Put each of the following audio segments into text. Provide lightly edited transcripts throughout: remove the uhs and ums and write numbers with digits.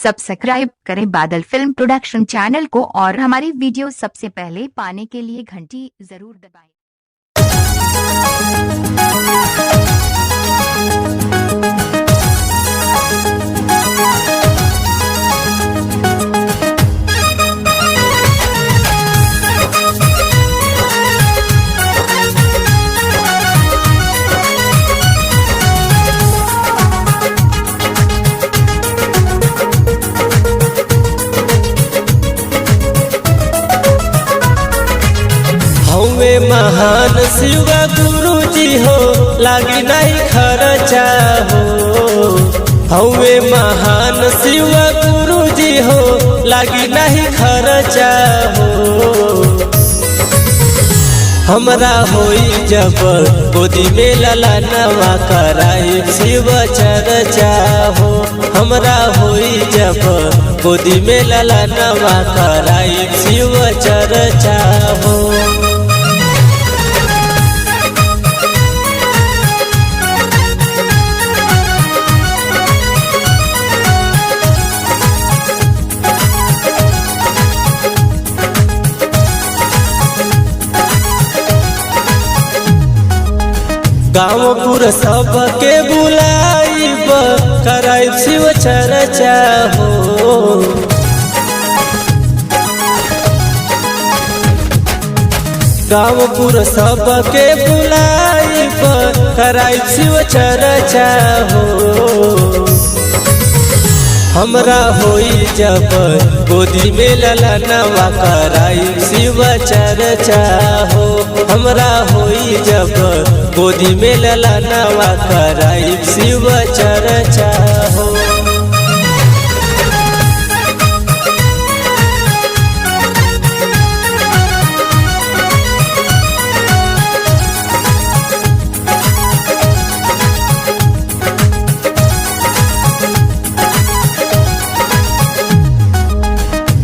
Subscribe करें बादल film production channel को और हमारी वीडियो सबसे पहले पाने के लिए घंटी जरूर दबाएं। हवे महान शिव गुरु जी हो लागी नहीं खर्चा हो। हवे महान शिव गुरु जी हो लागी नहीं खर्चा हो। हमरा होई जब गोदी में लला नवा कराई शिव चर्चा हो। हमरा होई जब गोदी में लला नवा कराई शिव चर्चा हो। गाँवपुर सबके बुलाइब कराइब शिव चर्चा हो। गाँवपुर सबके बुलाइब कराइब शिव चर्चा हो। हमरा होई जब गोदी में लला नवा कराई शिव चर्चा हो। हमरा होई जब गोदी में लला नवा कराई शिव चर्चा हो।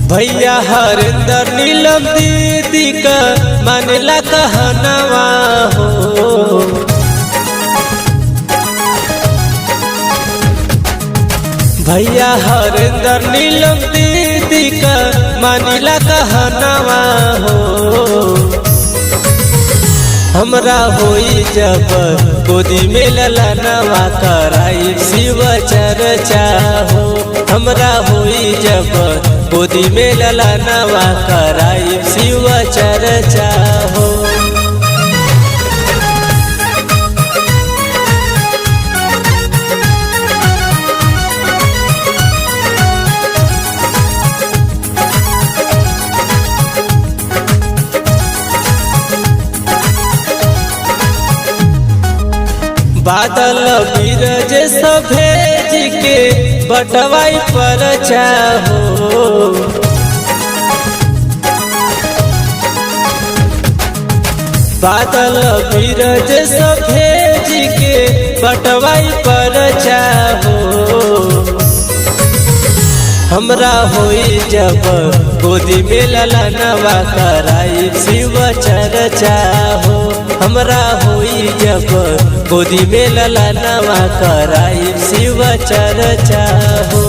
भैया हरिंदर नीलम दीदी का मानला कहनवा हो। भैया हरिंदर नीलम दीदी का मानला कहनवा हो। हमरा होई जब गोदी में लला नवा कराई शिव चर्चा हो। हमरा होई जब गोदी में लला नवा कराई शिव चर्चा हो। बादल बीरज भेज के बटवाई पर चाहो। बादल बीरज भेज के बटवाई पर चाहो। हमरा होई जब गोदी में लला नवा कराई शिव चर्चा हो। हमरा होई जब गोदी में लला नवा कराई शिव चर्चा हो।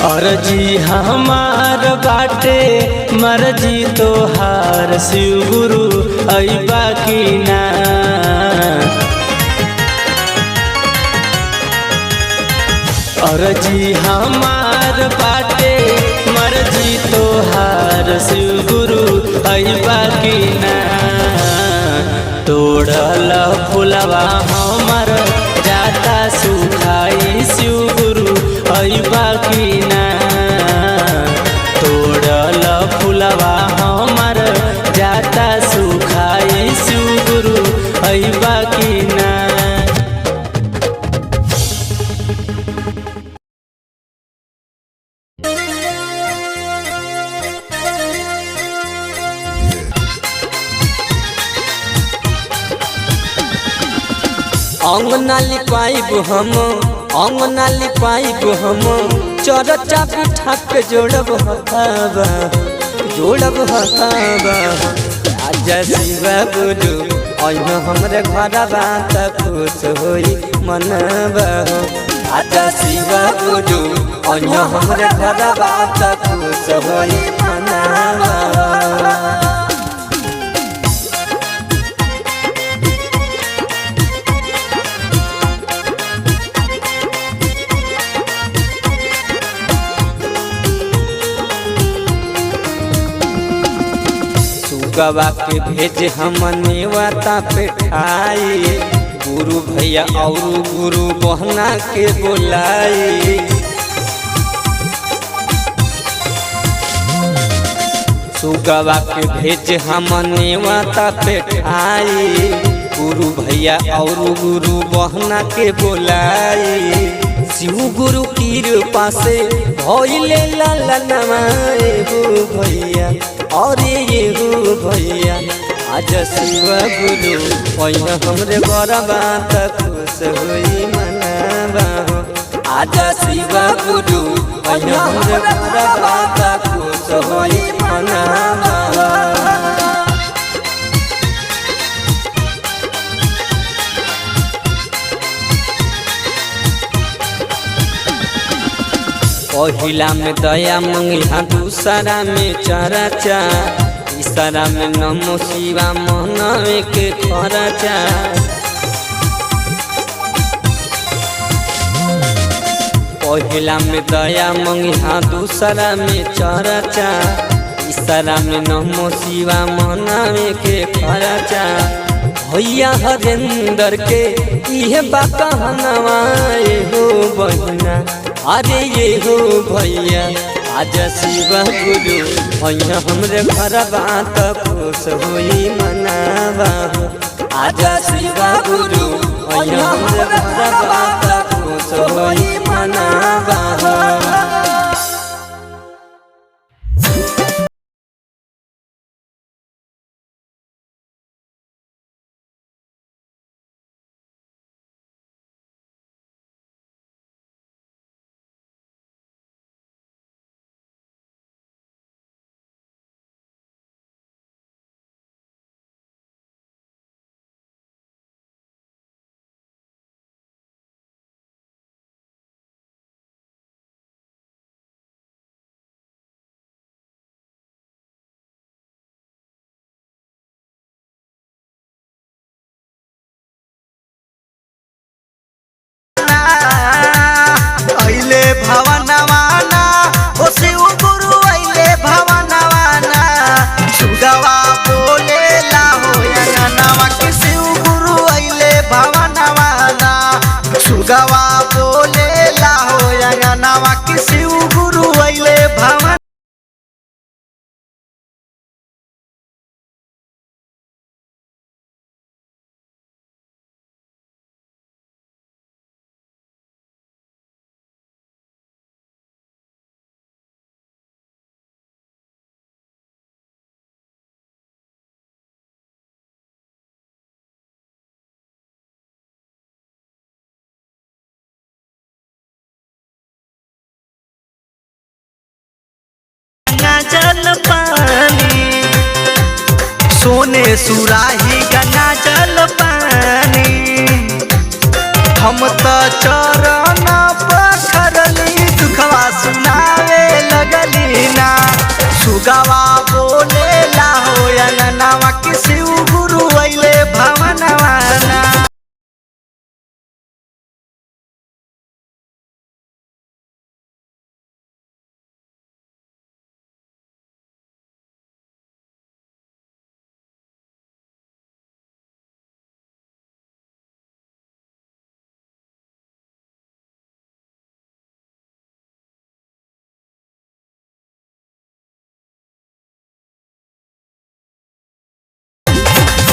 अर्जी हमार बाटे मर्जी तोहार शिव गुरु अइबा की ना। अर्जी हमार बाटे मर्जी तोहार शिव गुरु अइबा की ना। तोड़ल फुलवा हमर जाता सुखाई शिव गुरु अइबा की ना। तोड़ल फुलवा हमर जाता सुखाई शिव गुरु अइबा की ना। अंगना लिपाइब हम अंगना लिपाइब हम चरचा बिठा के जोड़ब हथाबा राजा शिव गुरु अइह हमरे घरबा त खुश होई मनबा। राजा शिव गुरु अइह हमरे घरबा त खुश होई मनबा। गवा के भेज हम नेवता पेठाई गुरु भैया और गुरु बहना के बोलाई। सुगवा के भेज हम नेवता पेठाई गुरु भैया और गुरु बहना के बोलाई। शिव गुरु की कृपा से भइले ललनवा एगो भैया और ये हो भैया। आज शिव गुरु अइह हमरे बरबा त खुश होई मनबा। आज शिव गुरु अइह हमरे बरबा त खुश होई मनबा। पहिला में दया मंगिहा दूसरा में चरचा तीसरा में नमो शिवा मनवे के खरचा। पहिला में दया मंगिहा दूसरा में चरचा तीसरा में नमो शिवा मनवे के खरचा। भैया हरेंद्र के इहे बा कहनवा हो बहिना अरे ये हो भैया। आज शिव गुरु अइह हमरे घरबा त खुश होई मनबा। आज शिव गुरु अइह हमरे घरबा त खुश होई मनबा। भवनवाना ओ शिव गुरु अइले भवनवाना। सुगवा बोले ला हो अंगनवा के शिव गुरु अइले भवनवाना। सुगवा बोले ला हो अंगनवा के शिव गुरु अइले भवन। जल पानी सोने सुराही गंगा जल पानी। हम तो चरण पखरली दुखवा सुना सुगवा बोलेला हो अंगनवा के शिव गुरु अइले भवनवा ना।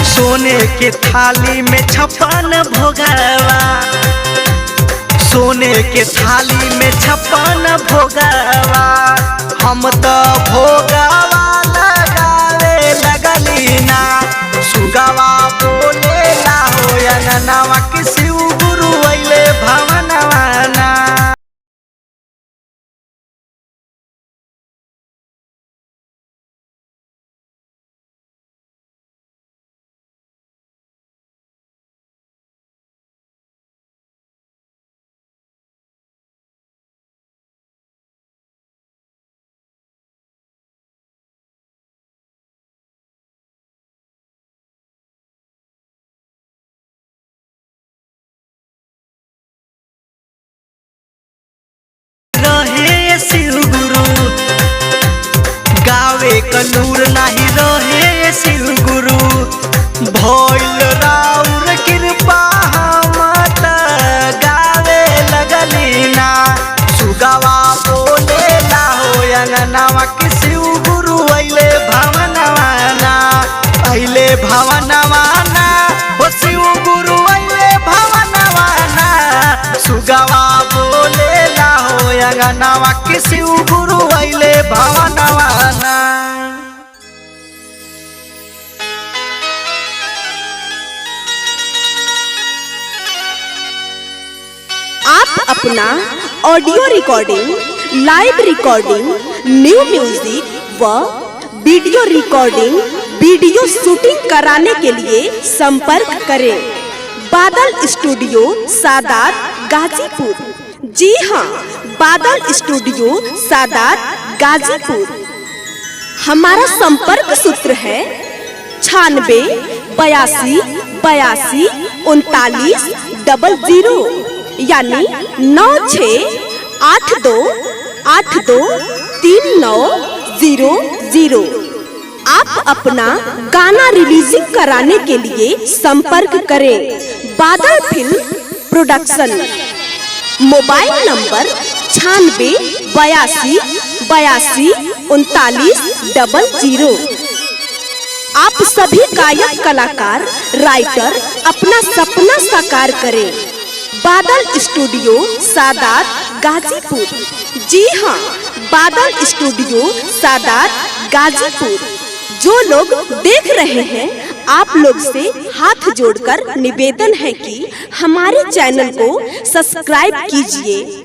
सोने के थाली में 56 भोगवा, सोने के थाली में 56 भोगवा, हम तो भोगवा लगावे लगली ना। सुगवा बोलेला हो अंगनवा के शिव गुरु अइले भवनवा ना। शिव गुरु गावे कनूर नहीं रहे शिव गुरु, भइल राउर कृपा हम त गावे लगली ना। सुगवा बोलेला हो अंगनवा के शिव गुरु अइले भवनवा ना, अइले भवनवा ना, हो शिव गुरु अइले भवनवा ना। सुगवा बोलेला हो अंगनवा के शिव गुरु अइले भवनवा ना। आप अपना audio recording, live recording, new music व वीडियो रिकॉर्डिंग, वीडियो शूटिंग कराने के लिए संपर्क करें बादल स्टूडियो सादात गाजीपुर। जी हाँ, बादल स्टूडियो सादात गाजीपुर। हमारा संपर्क सूत्र है 96 82 82 39 00, यानी 9682 82 3900। आप अपना गाना रिलीजिंग कराने के लिए संपर्क करें बादल फिल्म प्रोडक्शन। Mobile number 96 82 82 39 00। आप सभी गायक कलाकार राइटर अपना सपना साकार करें बादल स्टूडियो सादात गाजीपुर। जी हाँ, बादल स्टूडियो सादात गाजीपुर। जो लोग देख रहे हैं, आप लोग से हाथ जोड़कर निवेदन है कि हमारे चैनल को सब्सक्राइब कीजिए